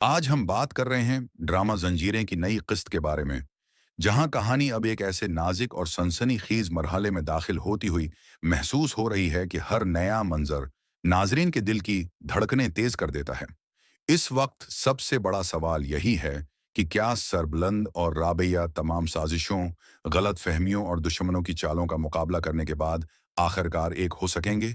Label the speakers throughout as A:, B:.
A: आज हम बात कर रहे हैं ड्रामा जंजीरें की नई किस्त के बारे में, जहां कहानी अब एक ऐसे नाजुक और सनसनीखेज मरहले में दाखिल होती हुई महसूस हो रही है कि हर नया मंजर नाजरीन के दिल की धड़कनें तेज कर देता है। इस वक्त सबसे बड़ा सवाल यही है कि क्या सरबलंद और राबिया तमाम साजिशों, गलत फहमियों और दुश्मनों की चालों का मुकाबला करने के बाद आखिरकार एक हो सकेंगे,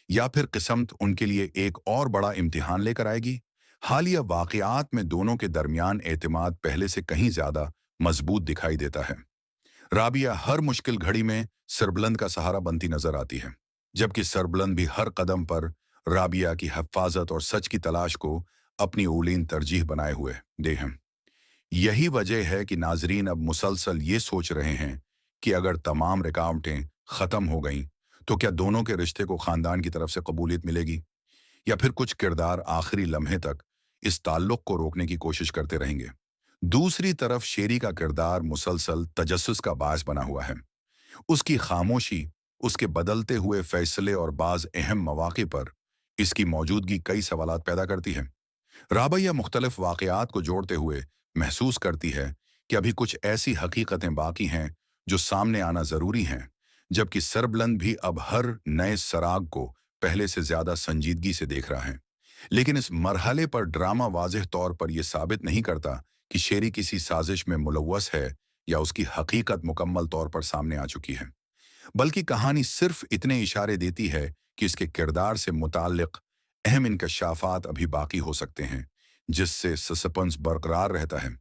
A: या फिर किस्मत उनके लिए एक और बड़ा इम्तिहान लेकर आएगी। हालिया वाकयात में दोनों के दरमियान एतमाद पहले से कहीं ज्यादा मजबूत दिखाई देता है। राबिया हर मुश्किल घड़ी में सरबलंद का सहारा बनती नजर आती है, जबकि सरबलंद भी हर कदम पर राबिया की हिफाजत और सच की तलाश को अपनी औलीन तरजीह बनाए हुए दे हैं। यही वजह है कि नाजरीन अब मुसलसल ये सोच रहे हैं कि अगर तमाम रुकावटें खत्म हो गईं, तो क्या दोनों के रिश्ते को खानदान की तरफ से कबूलियत मिलेगी, या फिर कुछ किरदार आखिरी लम्हे तक इस ताल्लुक को रोकने की कोशिश करते रहेंगे। दूसरी तरफ शेरी का किरदार मुसलसल तजस्सुस का बायस बना हुआ है। उसकी खामोशी, उसके बदलते हुए फैसले और बाज अहम मौके पर इसकी मौजूदगी कई सवालात पैदा करती है। राबैया मुख्तलिफ वाकयात को जोड़ते हुए महसूस करती है कि अभी कुछ ऐसी हकीकतें बाकी हैं जो सामने आना जरूरी हैं, जबकि सरबलंद भी अब हर नए सराग को पहले से ज्यादा संजीदगी से देख रहा है। लेकिन इस मरहले पर ड्रामा वाज़ेह तौर पर यह साबित नहीं करता कि शेरी किसी साजिश में मुलव्वस है या उसकी हकीकत मुकम्मल तौर पर सामने आ चुकी है, बल्कि कहानी सिर्फ इतने इशारे देती है कि इसके किरदार से मुताल्लिक अहम इंकशाफात अभी बाकी हो सकते हैं, जिससे सस्पेंस बरकरार रहता है।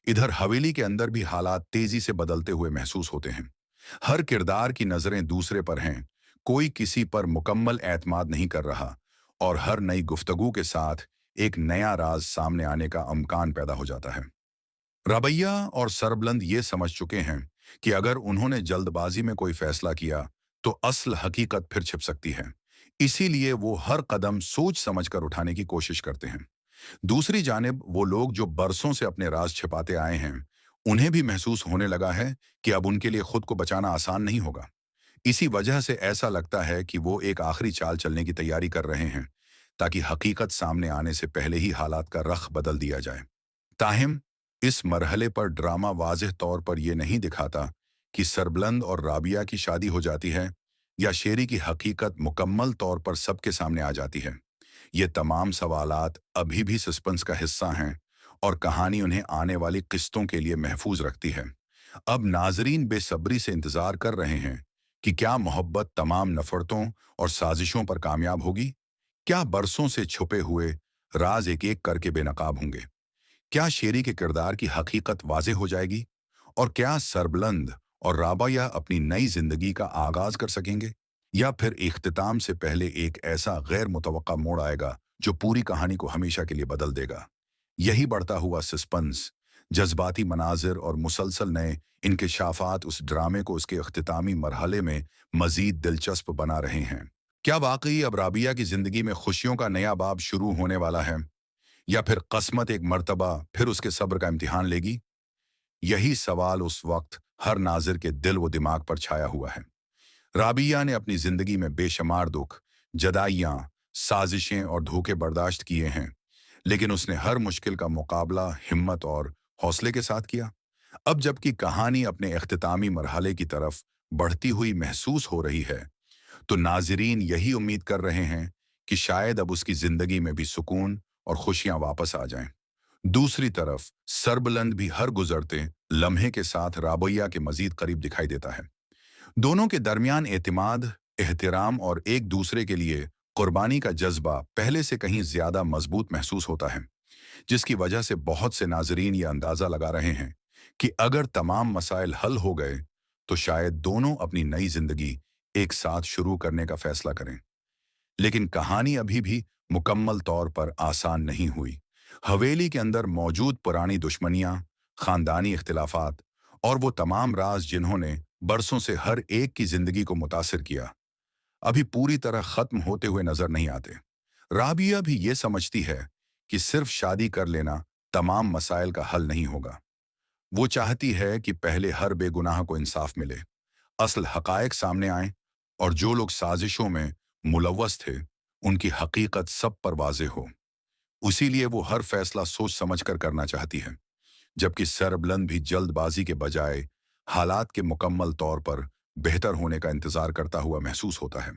A: इधर हवेली के अंदर भी हालात तेजी से बदलते हुए महसूस होते हैं। हर किरदार की नजरें दूसरे पर हैं, कोई किसी पर मुकम्मल एतमाद नहीं कर रहा, और हर नई गुफ्तगू के साथ एक नया राज सामने आने का अमकान पैदा हो जाता है। रबैया और सरबलंद ये समझ चुके हैं कि अगर उन्होंने जल्दबाजी में कोई फैसला किया तो असल हकीकत फिर छिप सकती है। इसीलिए वो हर कदम सोच समझकर उठाने की कोशिश करते हैं। दूसरी जानिब वो लोग जो बरसों से अपने राज छिपाते आए हैं, उन्हें भी महसूस होने लगा है कि अब उनके लिए खुद को बचाना आसान नहीं होगा। इसी वजह से ऐसा लगता है कि वो एक आखिरी चाल चलने की तैयारी कर रहे हैं, ताकि हकीकत सामने आने से पहले ही हालात का रख बदल दिया जाए। ताहिम इस मरहले पर ड्रामा वाज़ेह तौर पर यह नहीं दिखाता कि सरबलंद और राबिया की शादी हो जाती है या शेरी की हकीकत मुकम्मल तौर पर सबके सामने आ जाती है। ये तमाम सवालात अभी भी सस्पेंस का हिस्सा हैं, और कहानी उन्हें आने वाली किस्तों के लिए महफूज रखती है। अब नाजरीन बेसब्री से इंतजार कर रहे हैं कि क्या मोहब्बत तमाम नफरतों और साजिशों पर कामयाब होगी? क्या बरसों से छुपे हुए राज एक एक करके बेनकाब होंगे? क्या शेरी के किरदार की हकीकत वाज़ेह हो जाएगी? और क्या सरबलंद और राबाया अपनी नई जिंदगी का आगाज कर सकेंगे, या फिर इख्तिताम से पहले एक ऐसा गैर मुतवक्का मोड़ आएगा जो पूरी कहानी को हमेशा के लिए बदल देगा? यही बढ़ता हुआ सस्पेंस, जज्बाती मनाजिर और मुसलसल नए इंकशाफात उस ड्रामे को उसके इख्तितामी मरहले में मजीद दिलचस्प बना रहे हैं। क्या वाकई अब राबिया की जिंदगी में खुशियों का नया बाब शुरू होने वाला है, या फिर कस्मत एक मर्तबा फिर उसके सब्र का इम्तिहान लेगी? यही सवाल उस वक्त हर नाजिर के दिल व दिमाग पर छाया हुआ है। राबिया ने अपनी जिंदगी में बेशुमार दुख, जदाइयां, साजिशें और धोखे बर्दाश्त किए हैं, लेकिन उसने हर मुश्किल का मुकाबला हिम्मत और हौसले के साथ किया। अब जबकि कहानी अपने इख्तितामी मरहले की तरफ बढ़ती हुई महसूस हो रही है, तो नाजरीन यही उम्मीद कर रहे हैं कि शायद अब उसकी जिंदगी में भी सुकून और खुशियां वापस आ जाएं। दूसरी तरफ सरबलंद भी हर गुजरते लम्हे के साथ राबैया के मजीद करीब दिखाई देता है। दोनों के दरमियान एतिमाद, एहतराम और एक दूसरे के लिए कुर्बानी का जज्बा पहले से कहीं ज्यादा मजबूत महसूस होता है, जिसकी वजह से बहुत से नाजरीन ये अंदाजा लगा रहे हैं कि अगर तमाम मसाइल हल हो गए, तो शायद दोनों अपनी नई जिंदगी एक साथ शुरू करने का फैसला करें। लेकिन कहानी अभी भी मुकम्मल तौर पर आसान नहीं हुई। हवेली के अंदर मौजूद पुरानी दुश्मनियां, खानदानी इख्तिलाफात और वो तमाम राज जिन्होंने बरसों से हर एक की जिंदगी को मुतासिर किया, अभी पूरी तरह खत्म होते हुए नजर नहीं आते। राबिया भी ये समझती है कि सिर्फ शादी कर लेना तमाम मसाइल का हल नहीं होगा। वो चाहती है कि पहले हर बेगुनाह को इंसाफ मिले, असल हकायक सामने आए, और जो लोग साजिशों में मुलव्वस थे उनकी हकीकत सब पर वाज़ेह हो। इसीलिए वो हर फैसला सोच समझ कर करना चाहती है, जबकि सरबलंद भी जल्दबाजी के बजाय हालात के मुकम्मल तौर पर बेहतर होने का इंतजार करता हुआ महसूस होता है।